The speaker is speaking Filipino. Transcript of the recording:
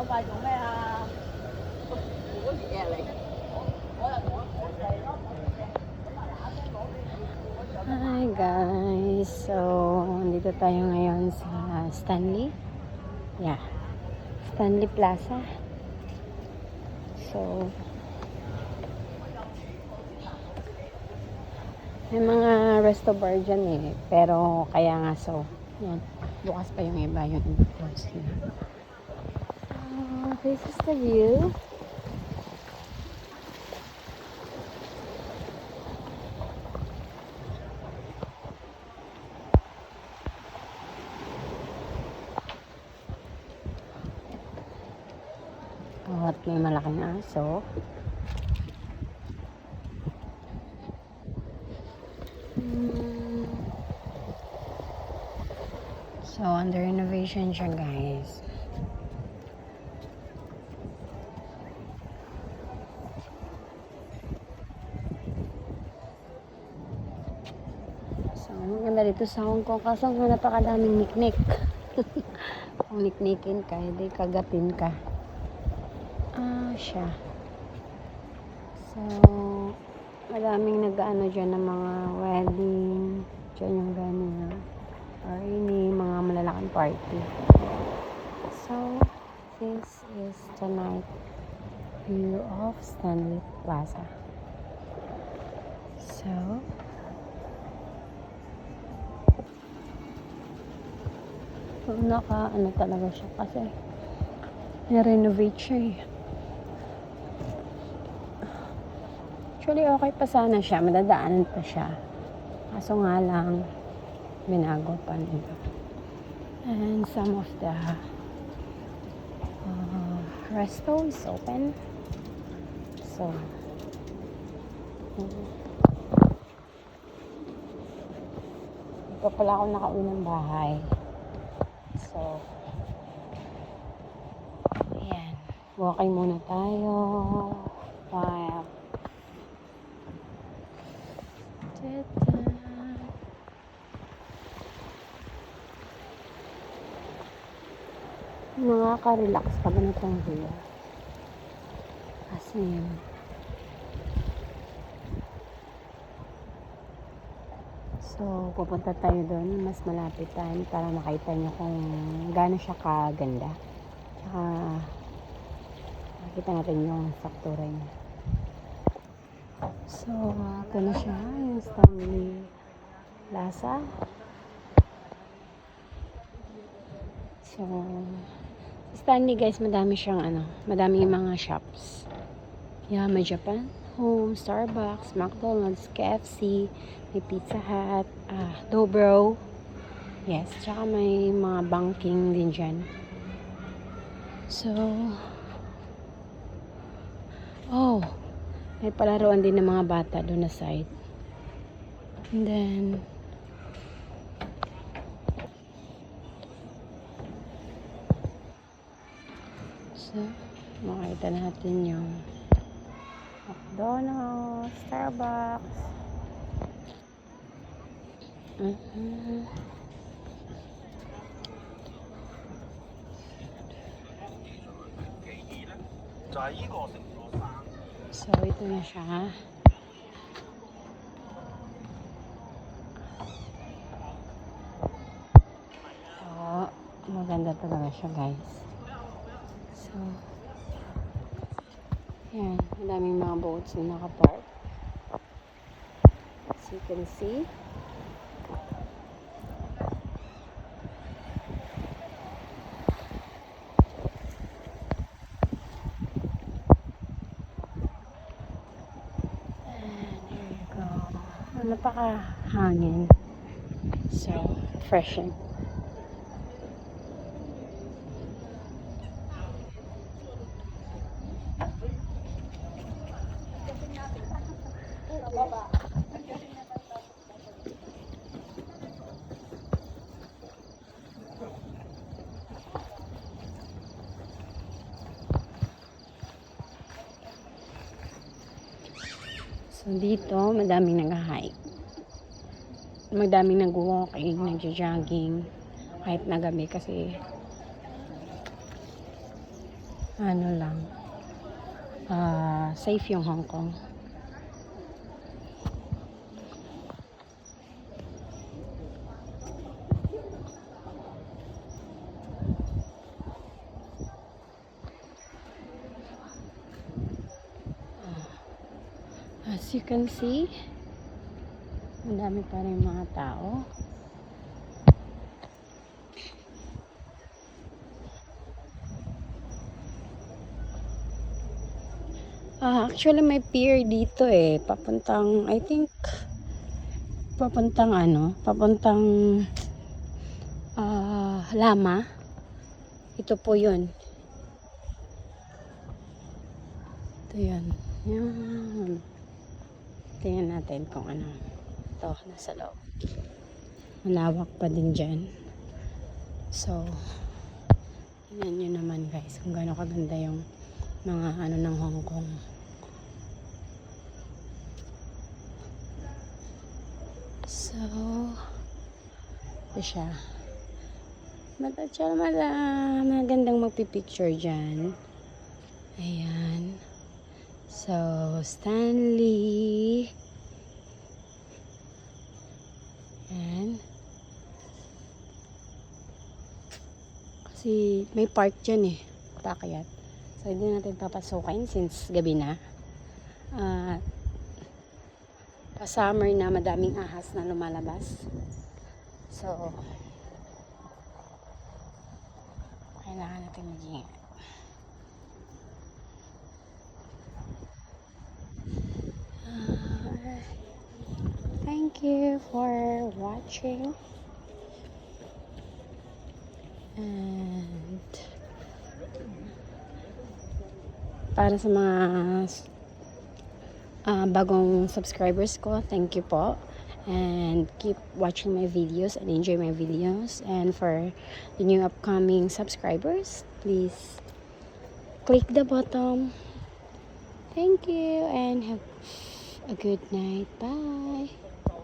Hi guys, so dito tayo ngayon sa Stanley. Yeah, Stanley Plaza. So may mga resto bar dyan eh, pero kaya nga so yan, bukas pa yung iba, yung close na. This is the view. At may malaking aso. So, under renovation siya, guys. So, maganda dito sa Hong Kong. Kaso nga napakadaming niknik. Kung niknikin ka, hindi kagatin ka. Siya. So, maraming nag-ano dyan ng mga wedding. Dyan yung ganyan. Or ini mga malalaking party. So, this is the night view of Stanley Plaza. So, ano talaga siya kasi na-renovate siya eh. Actually, okay pa sana siya. Madadaanan pa siya. Kaso nga lang, binago pa nila. And some of the resto is open. So, hindi pa pala ako nakauwi ng bahay. So, ayan. Walking muna tayo. While nakaka-relax pag ganitong view. Kasi so, pupunta tayo doon. Mas malapit tayo para makita nyo kung gaano siya kaganda. Tsaka makita natin yung faktura niya. So, ito na siya. Yung Stanley Plaza. So, Stanley guys, madami siyang madami yung mga shops. Yeah, may Japan Home, Starbucks, McDonald's, KFC, may Pizza Hut, Dobro. Yes, tsaka may mga banking din dyan. So, may palaruan din ng mga bata doon na side. And then, so, makita natin yung McDonald's, Starbucks. So, ito na siya. So, maganda talaga siya, guys. So, yan. Madaming mga boats na nakapark. As you can see. Napakahangin. So, refreshing. So, dito, madaming nag-hike. Madaming nag-walking, nag-jogging. Kahit na gabi kasi ano lang, safe yung Hong Kong. As you can see, ang dami pa rin mga tao. Actually, may pier dito eh. Papuntang, I think, papuntang Lama. Ito po yun. Ito yun. Yan. Tingnan natin kung ano. Ito, nasa loob. Malawak pa din dyan. So, tingnan nyo naman guys kung gaano kaganda yung mga ano ng Hong Kong. So, ito siya. Magandang magpipicture dyan. Ayan. So, Stanley. Ayan. Kasi may park dyan eh. Paakyat. So, hindi natin papasukin since gabi na. Pa-summer na, madaming ahas na lumalabas. So, kailangan natin mag-ingat. Thank you for watching. And para sa mga bagong subscribers ko, thank you po. And keep watching my videos and enjoy my videos. And for the new upcoming subscribers, please click the button. Thank you and have a good night. Bye.